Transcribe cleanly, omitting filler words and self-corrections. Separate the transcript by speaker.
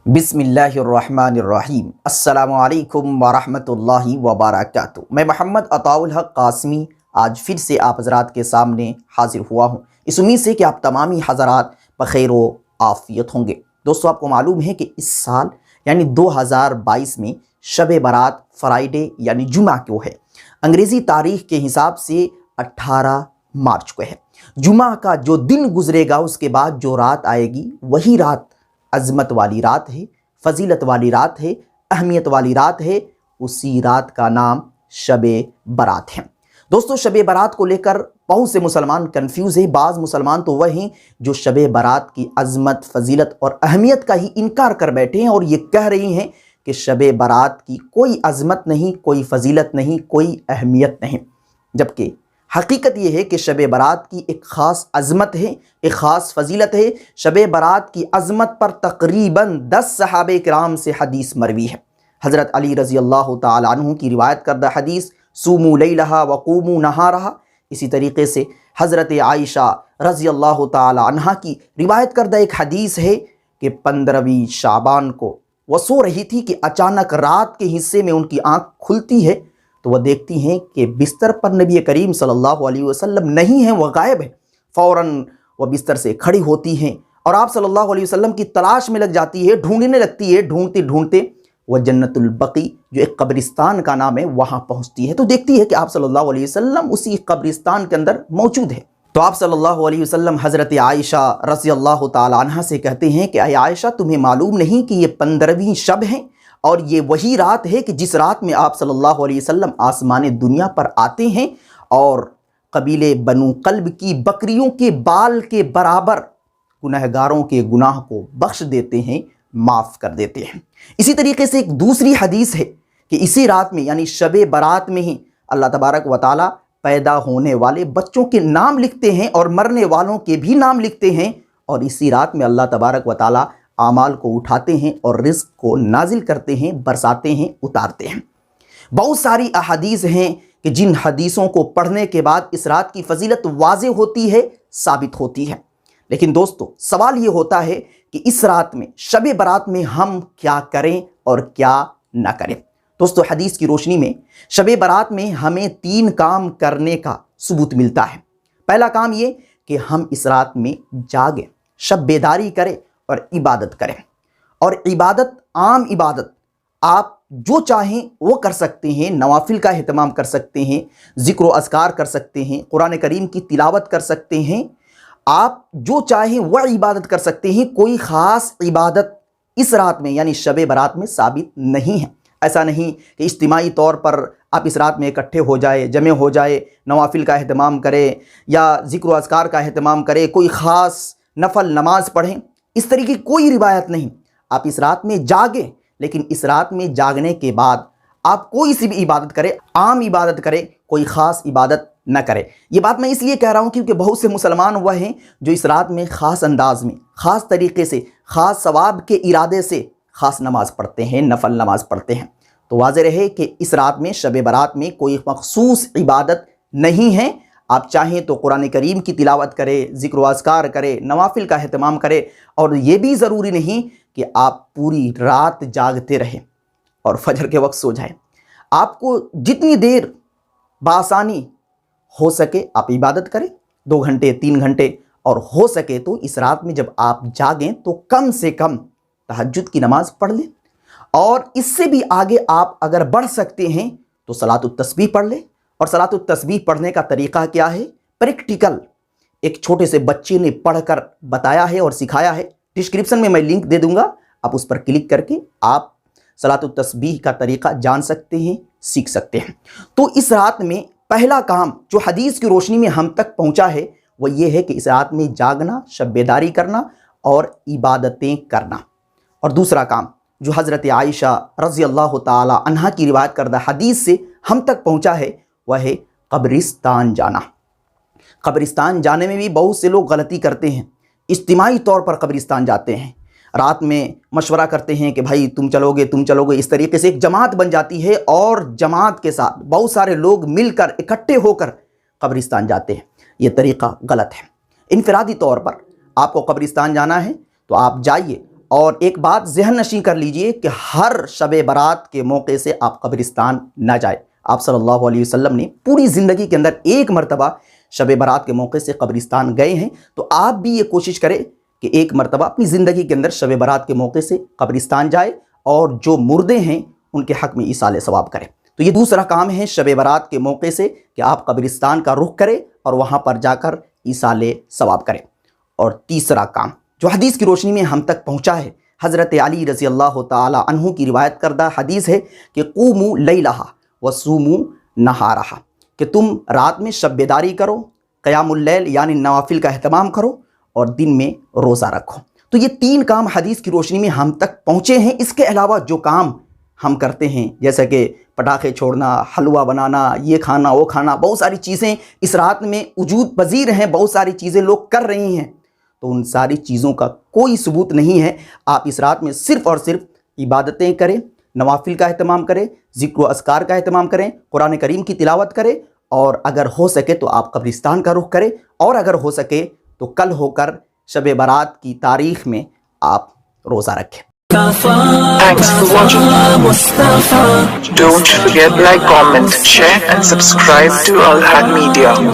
Speaker 1: बिस्मिल्लाहिर्रहमानिर्रहीम। अस्सलामु अलैकुम वरहमतुल्लाहि वबरकातुहू। मैं मोहम्मद अताउल हक कासमी आज फिर से आप हज़रात के सामने हाजिर हुआ हूँ, इस उम्मीद से कि आप तमामी हज़रात बखैर व आफ़ियत होंगे। दोस्तों, आपको मालूम है कि इस साल यानी 2022 में शब बारात फ्राइडे यानी जुमा को है। अंग्रेज़ी तारीख़ के हिसाब से 18 मार्च को है। जुमा का जो दिन गुजरेगा उसके बाद जो रात आएगी वही रात अज़मत वाली रात है, फ़जीलत वाली रात है, अहमियत वाली रात है। उसी रात का नाम शब बारात है। दोस्तों, शब बारात को लेकर बहुत से मुसलमान कंफ्यूज हैं। बाज़ मुसलमान तो वह हैं जो शब बारात की अज़मत, फ़जीलत और अहमियत का ही इनकार कर बैठे हैं और ये कह रही हैं कि शब बारात की कोई अज़मत नहीं, कोई फ़जीलत नहीं, कोई अहमियत नहीं। जबकि हकीकत ये है कि शब बारात की एक ख़ास अज़मत है, एक ख़ास फ़जीलत है। शब बारात की अज़मत पर तकरीबन 10 सहाबे किराम से हदीस मरवी है। हज़रत अली रज़ी अल्लाह ताला अन्हु की रिवायत करदा हदीस सूमू लैलहा वक़ूमू नहारहा। इसी तरीक़े से हज़रत आयशा रज़ी अल्लाह ताला अन्हा की रिवायत करदा एक हदीस है कि 15वीं शाबान को वह सो रही थी कि अचानक रात के हिस्से में उनकी आँख खुलती है तो वह देखती हैं कि बिस्तर पर नबी करीम सल्लल्लाहु अलैहि वसल्लम नहीं हैं, वह गायब है। फ़ौरन वह बिस्तर से खड़ी होती हैं और आप सल्लल्लाहु अलैहि वसल्लम की तलाश में लग जाती है, ढूंढने लगती है। ढूंढते ढूंढते वह जन्नतुल बकी जो एक कब्रिस्तान का नाम है वहाँ पहुँचती है तो देखती है कि आप सल्लल्लाहु अलैहि वसल्लम उसी कब्रिस्तान के अंदर मौजूद है। तो आप सल्लल्लाहु अलैहि वसल्लम हज़रत आयशा रज़ी अल्लाह ताला अन्हा से कहते हैं कि आयशा, तुम्हें मालूम नहीं कि ये 15वीं शब है और ये वही रात है कि जिस रात में आप सल्लल्लाहु अलैहि वसल्लम आसमान दुनिया पर आते हैं और कबीले बनु कल्ब की बकरियों के बाल के बराबर गुनहगारों के गुनाह को बख्श देते हैं, माफ़ कर देते हैं। इसी तरीके से एक दूसरी हदीस है कि इसी रात में यानी शब बारात में ही अल्लाह तबारक व तआला पैदा होने वाले बच्चों के नाम लिखते हैं और मरने वालों के भी नाम लिखते हैं और इसी रात में अल्लाह तबारक व तआला आमाल को उठाते हैं और रिज़्क़ को नाजिल करते हैं, बरसाते हैं, उतारते हैं। बहुत सारी अहादीस हैं कि जिन हदीसों को पढ़ने के बाद इस रात की फ़जीलत वाज़े होती है, साबित होती है। लेकिन दोस्तों, सवाल ये होता है कि इस रात में शब बारात में हम क्या करें और क्या ना करें। दोस्तों, हदीस की रोशनी में शब बारात में हमें 3 काम करने का सबूत मिलता है। पहला काम ये कि हम इस रात में जागें, शब बेदारी करें और इबादत करें। और इबादत, आम इबादत, आप जो चाहें वो कर सकते हैं। नवाफिल का एहतमाम कर सकते हैं, ज़िक्र व अज़कार कर सकते हैं, कुरान करीम की तिलावत कर सकते हैं। आप जो चाहें वह इबादत कर सकते हैं। कोई ख़ास इबादत इस रात में यानी शब बारात में साबित नहीं है। ऐसा नहीं कि इज्तिमाई तौर पर आप इस रात में इकट्ठे हो जाए, जमे हो जाए, नवाफिल का एहतमाम करें या ज़िक्र व अज़कार का एहतमाम करें, कोई ख़ास नफल नमाज पढ़ें। इस तरीके की कोई रिवायत नहीं। आप इस रात में जागें, लेकिन इस रात में जागने के बाद आप कोई सी भी इबादत करें, आम इबादत करें, कोई ख़ास इबादत न करें। ये बात मैं इसलिए कह रहा हूँ क्योंकि बहुत से मुसलमान वह हैं जो इस रात में ख़ास अंदाज में, ख़ास तरीके से, ख़ास सवाब के इरादे से ख़ास नमाज पढ़ते हैं, नफल नमाज पढ़ते हैं। तो वाज़ेह रहे कि इस रात में शब बारात में कोई मखसूस इबादत नहीं है। आप चाहें तो कुरान करीम की तिलावत करें, ज़िक्र व अज़कार करें, नवाफिल का एहतमाम करें और ये भी ज़रूरी नहीं कि आप पूरी रात जागते रहें और फजर के वक्त सो जाएं। आपको जितनी देर बासानी हो सके आप इबादत करें, 2 घंटे 3 घंटे, और हो सके तो इस रात में जब आप जागें तो कम से कम तहज्जुद की नमाज पढ़ लें और इससे भी आगे आप अगर बढ़ सकते हैं तो सलातुत तस्बीह पढ़ लें। और सलातुत तस्बीह पढ़ने का तरीक़ा क्या है? प्रैक्टिकल एक छोटे से बच्चे ने पढ़कर बताया है और सिखाया है। डिस्क्रिप्शन में मैं लिंक दे दूंगा, आप उस पर क्लिक करके आप सलातुत तस्बीह का तरीक़ा जान सकते हैं, सीख सकते हैं। तो इस रात में पहला काम जो हदीस की रोशनी में हम तक पहुंचा है वह ये है कि इस रात में जागना, शब बेदारी करना और इबादतें करना। और दूसरा काम जो हज़रत आयशा रज़ी अल्लाह ताला अन्हा की रिवायत करदा हदीस से हम तक पहुंचा है वह है कब्रिस्तान जाना। कब्रिस्तान जाने में भी बहुत से लोग गलती करते हैं। इज्तिमाई तौर पर कब्रिस्तान जाते हैं, रात में मशवरा करते हैं कि भाई तुम चलोगे, तुम चलोगे। इस तरीके से एक जमात बन जाती है और जमात के साथ बहुत सारे लोग मिलकर इकट्ठे होकर कब्रिस्तान जाते हैं। ये तरीक़ा गलत है। इनफरादी तौर पर आपको कब्रिस्तान जाना है तो आप जाइए اور ایک بات ذہن نشین کر لیجئے کہ ہر شب برات کے موقع سے آپ قبرستان نہ جائیں۔ آپ صلی اللہ علیہ وسلم نے پوری زندگی کے اندر ایک مرتبہ شب برات کے موقع سے قبرستان گئے ہیں، تو آپ بھی یہ کوشش کریں کہ ایک مرتبہ اپنی زندگی کے اندر شب برات کے موقع سے قبرستان جائے اور جو مردے ہیں ان کے حق میں ایصال ثواب کریں۔ تو یہ دوسرا کام ہے شب برات کے موقع سے کہ آپ قبرستان کا رخ کریں اور وہاں پر جا کر ایصال ثواب کریں۔ اور تیسرا کام جو حدیث کی روشنی میں ہم تک پہنچا ہے، حضرت علی رضی اللہ تعالی عنہ کی روایت کردہ حدیث ہے کہ قوموا لیلہا وصوموا نہارہا، کہ تم رات میں شب بیداری کرو، قیام اللیل یعنی نوافل کا اہتمام کرو، اور دن میں روزہ رکھو۔ تو یہ تین کام حدیث کی روشنی میں ہم تک پہنچے ہیں۔ اس کے علاوہ جو کام ہم کرتے ہیں جیسا کہ پٹاخے چھوڑنا، حلوہ بنانا، یہ کھانا وہ کھانا، بہت ساری چیزیں اس رات میں وجود پذیر ہیں، بہت ساری چیزیں لوگ کر رہی ہیں، تو ان ساری چیزوں کا کوئی ثبوت نہیں ہے۔ آپ اس رات میں صرف اور صرف عبادتیں کریں، نوافل کا اہتمام کریں، ذکر و اذکار کا اہتمام کریں، قرآن کریم کی تلاوت کریں، اور اگر ہو سکے تو آپ قبرستان کا رخ کریں، اور اگر ہو سکے تو کل ہو کر شب برات کی تاریخ میں آپ روزہ رکھیں۔
Speaker 2: Thanks for watching. Don't forget like, comment, share and subscribe to Al Had Media.